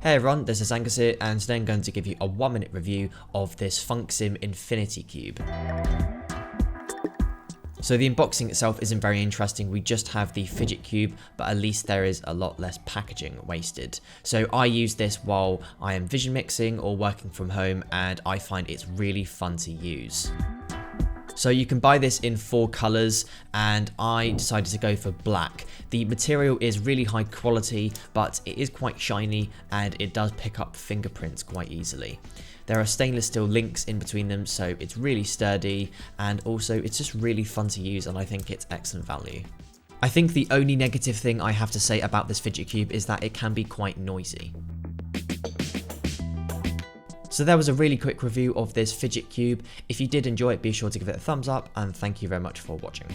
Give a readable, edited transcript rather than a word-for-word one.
Hey everyone, this is Angus here, and today I'm going to give you a 1-minute review of this Funxim Infinity Cube. So the unboxing itself isn't very interesting. We just have the Fidget cube, but at least there is a lot less packaging wasted. So I use this while I am vision mixing or working from home, and I find it's really fun to use. So you can buy this in 4 colours, and I decided to go for black. The material is really high quality, but it is quite shiny and it does pick up fingerprints quite easily. There are stainless steel links in between them, so it's really sturdy, and also it's just really fun to use, and I think it's excellent value. I think the only negative thing I have to say about this Fidget cube is that it can be quite noisy. So that was a really quick review of this Fidget cube. If you did enjoy it, be sure to give it a thumbs up, and thank you very much for watching.